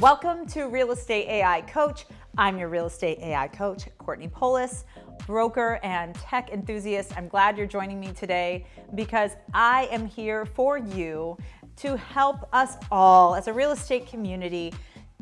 Welcome to Real Estate AI Coach. I'm your Real Estate AI Coach, Courtney Polis, broker and tech enthusiast. I'm glad you're joining me today because I am here for you to help us all as a real estate community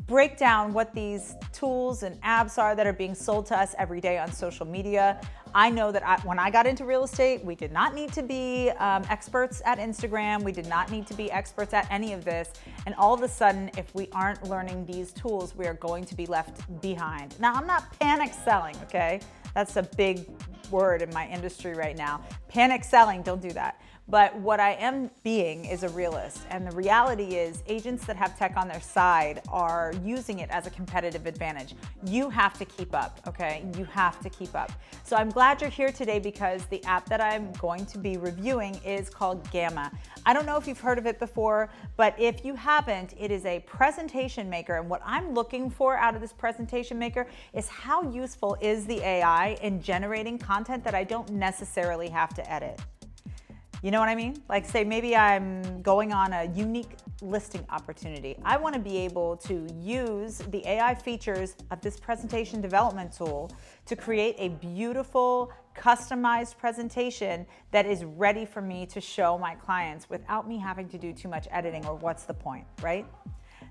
break down what these tools and apps are that are being sold to us every day on social media. I know that when I got into real estate, we did not need to be experts at Instagram. We did not need to be experts at any of this. And all of a sudden, if we aren't learning these tools, we are going to be left behind. Now, I'm not panic selling, okay? That's a big word in my industry right now. Panic selling, don't do that. But what I am being is a realist. And the reality is agents that have tech on their side are using it as a competitive advantage. You have to keep up, okay? You have to keep up. So I'm glad you're here today because the app that I'm going to be reviewing is called Gamma. I don't know if you've heard of it before, but if you haven't, it is a presentation maker. And what I'm looking for out of this presentation maker is how useful is the AI in generating content that I don't necessarily have to edit. You know what I mean? Like say maybe I'm going on a unique listing opportunity. I want to be able to use the AI features of this presentation development tool to create a beautiful, customized presentation that is ready for me to show my clients without me having to do too much editing, or what's the point, right?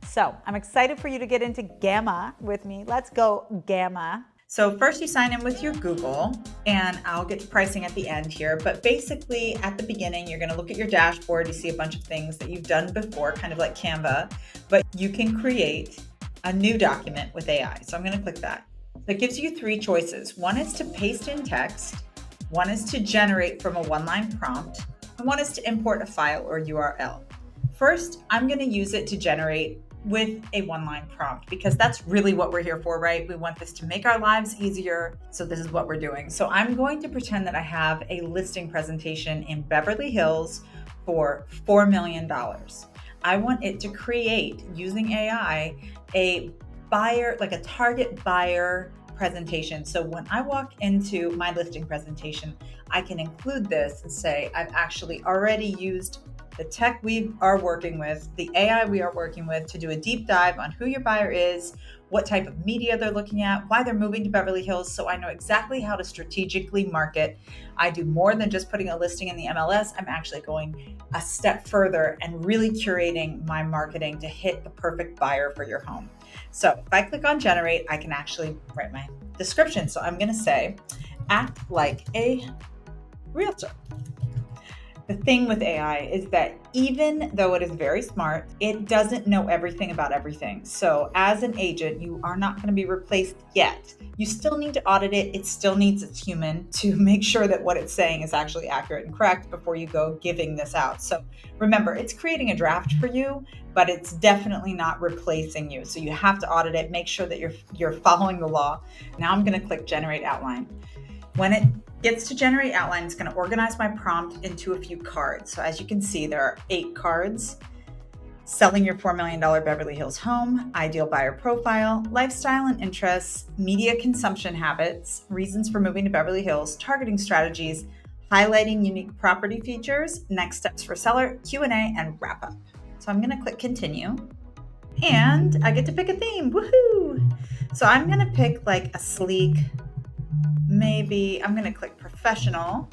So I'm excited for you to get into Gamma with me. Let's go Gamma. So first you sign in with your Google, and I'll get to pricing at the end here. But basically at the beginning, you're gonna look at your dashboard. You see a bunch of things that you've done before, kind of like Canva, but you can create a new document with AI. So I'm gonna click that. It gives you three choices. One is to paste in text, one is to generate from a one-line prompt, and one is to import a file or URL. First, I'm gonna use it to generate with a one-line prompt because that's really what we're here for, right? We want this to make our lives easier. So this is what we're doing. So I'm going to pretend that I have a listing presentation in Beverly Hills for $4 million. I want it to create, using AI, a buyer, like a target buyer presentation. So when I walk into my listing presentation, I can include this and say, I've actually already used the tech we are working with, the AI we are working with to do a deep dive on who your buyer is, what type of media they're looking at, why they're moving to Beverly Hills, so I know exactly how to strategically market. I do more than just putting a listing in the MLS. I'm actually going a step further and really curating my marketing to hit the perfect buyer for your home. So if I click on generate, I can actually write my description. So I'm gonna say, act like a realtor. The thing with AI is that even though it is very smart, it doesn't know everything about everything. So as an agent, you are not going to be replaced yet. You still need to audit it. It still needs its human to make sure that what it's saying is actually accurate and correct before you go giving this out. So remember, it's creating a draft for you, but it's definitely not replacing you. So you have to audit it, make sure that you're following the law. Now I'm going to click generate outline. When it gets to generate outline, it's going to organize my prompt into a few cards. So as you can see, there are 8 cards: selling your $4 million Beverly Hills home, ideal buyer profile, lifestyle and interests, media consumption habits, reasons for moving to Beverly Hills, targeting strategies, highlighting unique property features, next steps for seller, Q&A, and wrap up. So I'm going to click continue, and I get to pick a theme. Woohoo! So I'm going to pick like a sleek, maybe I'm going to click professional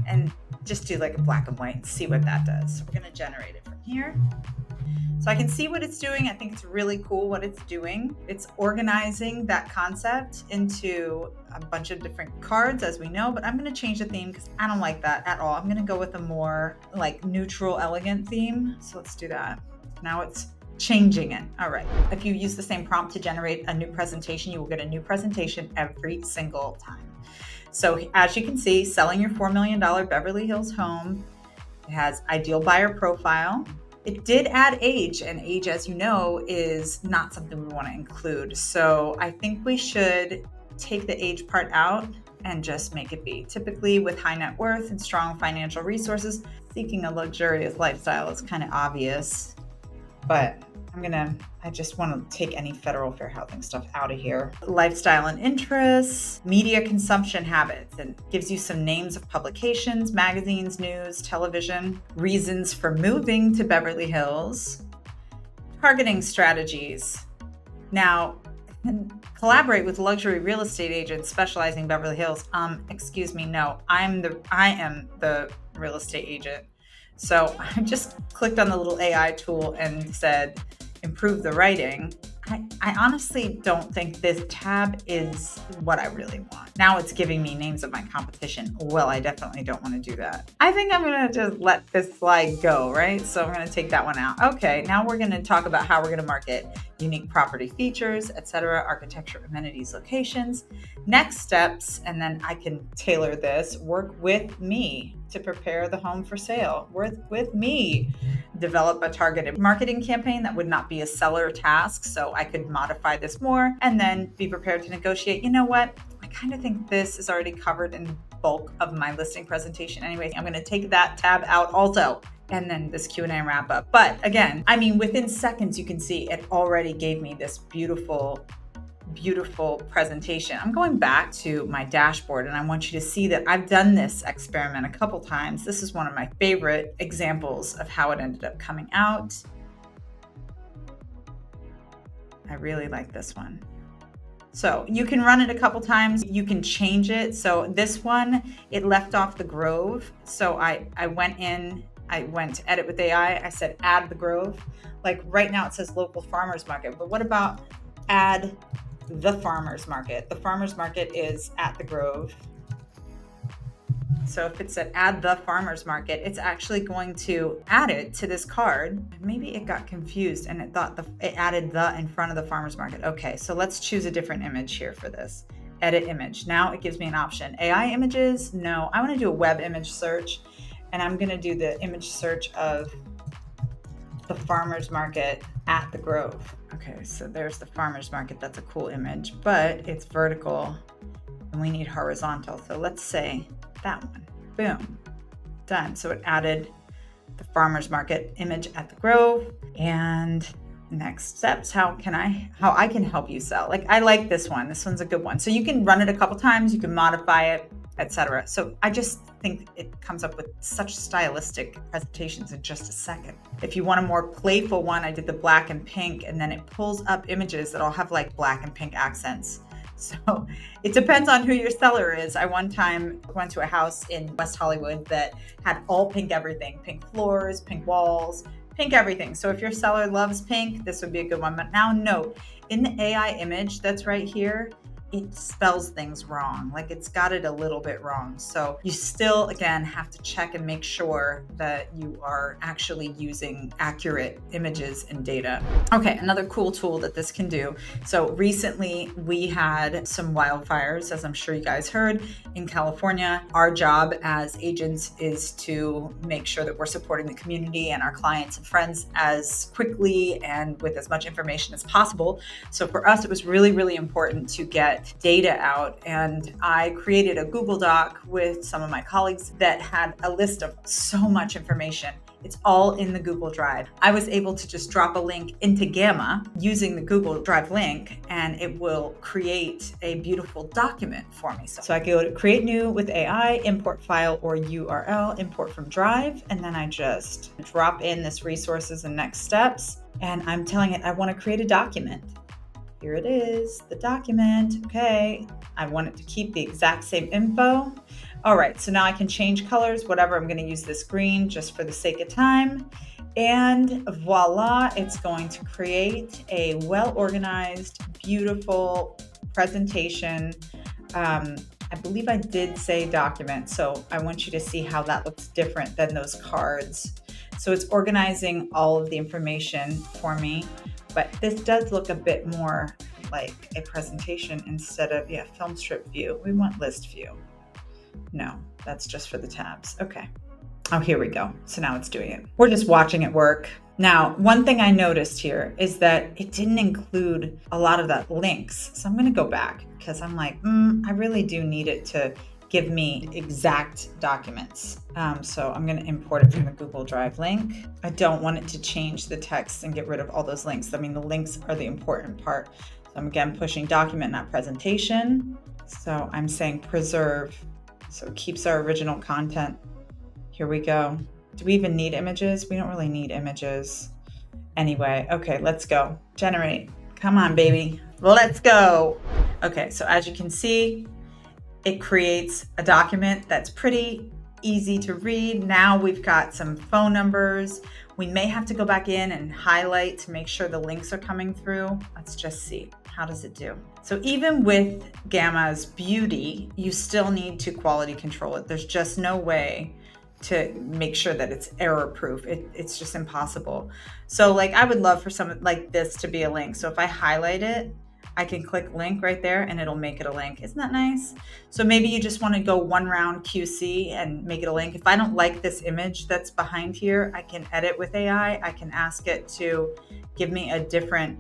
and just do like a black and white and see what that does. So we're going to generate it from here. So I can see what it's doing. I think it's really cool what it's doing. It's organizing that concept into a bunch of different cards, as we know, but I'm going to change the theme because I don't like that at all. I'm going to go with a more like neutral, elegant theme. So let's do that. Now it's changing it. All right. If you use the same prompt to generate a new presentation, you will get a new presentation every single time. So as you can see, selling your $4 million Beverly Hills home. It has ideal buyer profile. It did add age, and age, as you know, is not something we want to include. So I think we should take the age part out and just make it be. Typically with high net worth and strong financial resources, seeking a luxurious lifestyle is kind of obvious, but I just want to take any federal fair housing stuff out of here. Lifestyle and interests, media consumption habits, and gives you some names of publications, magazines, news, television, reasons for moving to Beverly Hills, targeting strategies, Now, collaborate with luxury real estate agents specializing in Beverly Hills. Excuse me, no, I am the real estate agent. So I just clicked on the little AI tool and said, improve the writing. I honestly don't think this tab is what I really want. Now it's giving me names of my competition. Well, I definitely don't want to do that. I think I'm going to just let this slide go, right? So I'm going to take that one out. Okay, now we're going to talk about how we're going to market unique property features, etc., architecture, amenities, locations, next steps, and then I can tailor this. Work with me to prepare the home for sale. Work with me. Develop a targeted marketing campaign that would not be a seller task, so I could modify this more, and then be prepared to negotiate. You know what? I kind of think this is already covered in the bulk of my listing presentation anyway. I'm going to take that tab out also, and then this Q&A and wrap up. But again, I mean, within seconds, you can see it already gave me this beautiful presentation. I'm going back to my dashboard and I want you to see that I've done this experiment a couple times. This is one of my favorite examples of how it ended up coming out. I really like this one. So you can run it a couple times. You can change it. So this one, it left off the Grove. So I went to edit with AI. I said, add the Grove. Like right now it says local farmers market, but what about add the farmers market? The farmers market is at the Grove. So if it said add the farmers market, it's actually going to add it to this card. Maybe it got confused and it thought it added the in front of the farmers market. Okay, so let's choose a different image here for this. Edit image. Now it gives me an option. AI images? No, I want to do a web image search, and I'm going to do the image search of the farmers market at the Grove. Okay, so there's the farmers market. That's a cool image, but it's vertical and we need horizontal. So let's say that one. Boom. Done. So it added the farmers market image at the Grove. And next steps, how I can help you sell. Like, I like this one. This one's a good one. So you can run it a couple times, you can modify it, etc. So I just think it comes up with such stylistic presentations in just a second. If you want a more playful one, I did the black and pink, and then it pulls up images that all have like black and pink accents. So it depends on who your seller is. I one time went to a house in West Hollywood that had all pink everything, pink floors, pink walls, pink everything. So if your seller loves pink, this would be a good one. But now note, in the AI image that's right here, it spells things wrong. Like, it's got it a little bit wrong. So you still, again, have to check and make sure that you are actually using accurate images and data. Okay, another cool tool that this can do. So recently we had some wildfires, as I'm sure you guys heard, in California. Our job as agents is to make sure that we're supporting the community and our clients and friends as quickly and with as much information as possible. So for us, it was really, really important to get data out, and I created a Google Doc with some of my colleagues that had a list of so much information. It's all in the Google Drive. I was able to just drop a link into Gamma using the Google Drive link, and it will create a beautiful document for me. So I go to create new with AI, import file or URL, import from Drive, and then I just drop in this resources and next steps, and I'm telling it I want to create a document. Here it is, the document. Okay, I want it to keep the exact same info. All right, so now I can change colors, whatever. I'm going to use this green just for the sake of time. And voila, it's going to create a well-organized, beautiful presentation. I believe I did say document, so I want you to see how that looks different than those cards. So it's organizing all of the information for me. But this does look a bit more like a presentation instead of, film strip view. We want list view. No, that's just for the tabs. Okay. Oh, here we go. So now it's doing it. We're just watching it work. Now, one thing I noticed here is that it didn't include a lot of that links. So I'm going to go back because I'm like, I really do need it to give me exact documents. So I'm going to import it from the Google Drive link. I don't want it to change the text and get rid of all those links. I mean, the links are the important part. So I'm again pushing document, not presentation. So I'm saying preserve. So it keeps our original content. Here we go. Do we even need images? We don't really need images. Anyway, okay, let's go. Generate. Come on, baby. Let's go. Okay, so as you can see, it creates a document that's pretty easy to read. Now we've got some phone numbers. We may have to go back in and highlight to make sure the links are coming through. Let's just see. How does it do? So even with Gamma's beauty, you still need to quality control it. There's just no way to make sure that it's error proof. It's just impossible. So like I would love for something like this to be a link. So if I highlight it, I can click link right there and it'll make it a link. Isn't that nice? So maybe you just want to go one round QC and make it a link. If I don't like this image that's behind here, I can edit with AI. I can ask it to give me a different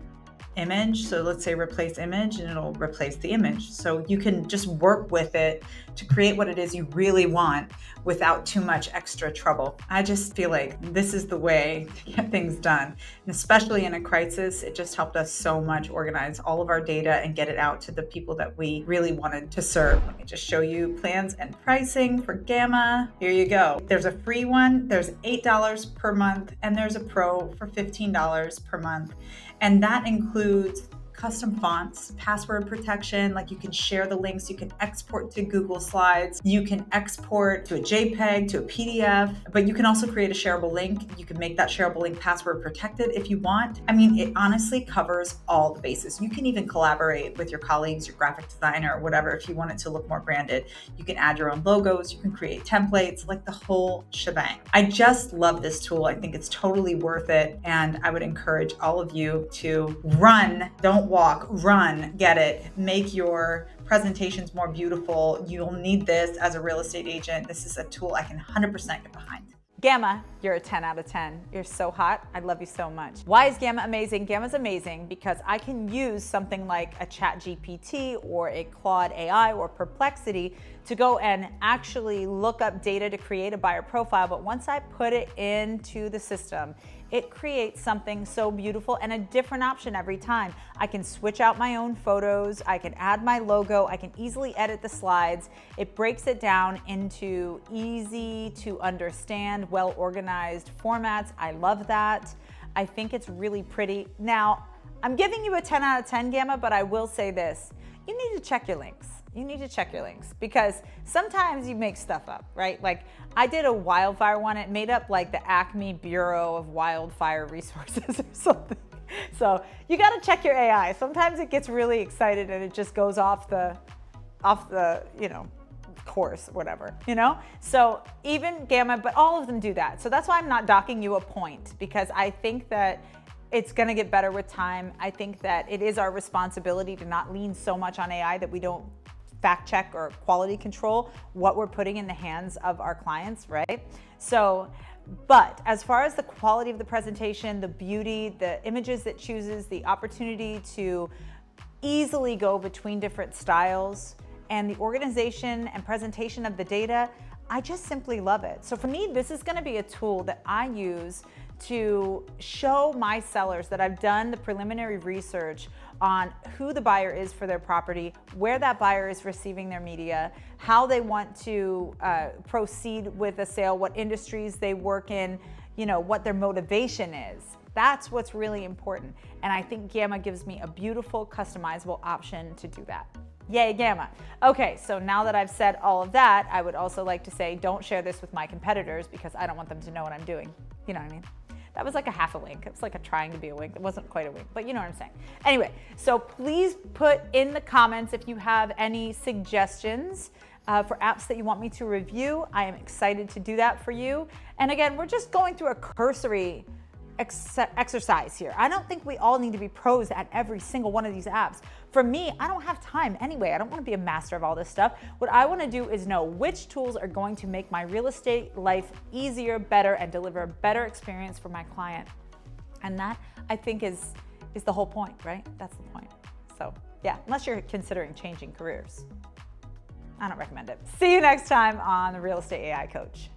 image. So let's say replace image and it'll replace the image. So you can just work with it to create what it is you really want without too much extra trouble. I just feel like this is the way to get things done. And especially in a crisis, it just helped us so much organize all of our data and get it out to the people that we really wanted to serve. Let me just show you plans and pricing for Gamma. Here you go. There's a free one, there's $8 per month, and there's a pro for $15 per month. And that includes custom fonts, password protection, like you can share the links, you can export to Google Slides, you can export to a JPEG, to a PDF, but you can also create a shareable link. You can make that shareable link password protected if you want. I mean, it honestly covers all the bases. You can even collaborate with your colleagues, your graphic designer, or whatever, if you want it to look more branded. You can add your own logos, you can create templates, like the whole shebang. I just love this tool. I think it's totally worth it. And I would encourage all of you to run, don't walk, run, get it, make your presentations more beautiful. You'll need this as a real estate agent. This is a tool I can 100% get behind. Gamma, you're a 10 out of 10. You're so hot. I love you so much. Why is Gamma amazing? Gamma's amazing because I can use something like a ChatGPT or a Claude AI or Perplexity to go and actually look up data to create a buyer profile. But once I put it into the system, it creates something so beautiful and a different option every time. I can switch out my own photos, I can add my logo, I can easily edit the slides. It breaks it down into easy to understand, well-organized formats. I love that. I think it's really pretty. Now, I'm giving you a 10 out of 10, Gamma, but I will say this. You need to check your links. You need to check your links because sometimes you make stuff up, right? Like I did a wildfire one, it made up like the Acme Bureau of Wildfire Resources or something. So you gotta check your AI. Sometimes it gets really excited and it just goes off the, course, whatever, So even Gamma, but all of them do that. So that's why I'm not docking you a point because I think that it's gonna get better with time. I think that it is our responsibility to not lean so much on AI that we don't fact check or quality control what we're putting in the hands of our clients, right? So, but as far as the quality of the presentation, the beauty, the images it chooses, the opportunity to easily go between different styles, and the organization and presentation of the data, I just simply love it. So for me, this is gonna be a tool that I use to show my sellers that I've done the preliminary research on who the buyer is for their property, where that buyer is receiving their media, how they want to proceed with a sale, what industries they work in, what their motivation is. That's what's really important. And I think Gamma gives me a beautiful, customizable option to do that. Yay, Gamma. Okay, so now that I've said all of that, I would also like to say, don't share this with my competitors because I don't want them to know what I'm doing. You know what I mean? That was like a half a wink. It was like a trying to be a wink. It wasn't quite a wink, but you know what I'm saying. Anyway, so please put in the comments if you have any suggestions for apps that you want me to review. I am excited to do that for you. And again, we're just going through a cursory exercise here. I don't think we all need to be pros at every single one of these apps. For me, I don't have time anyway. I don't want to be a master of all this stuff. What I want to do is know which tools are going to make my real estate life easier, better, and deliver a better experience for my client. And that, I think, is the whole point, right? That's the point. So yeah, unless you're considering changing careers, I don't recommend it. See you next time on The Real Estate AI Coach.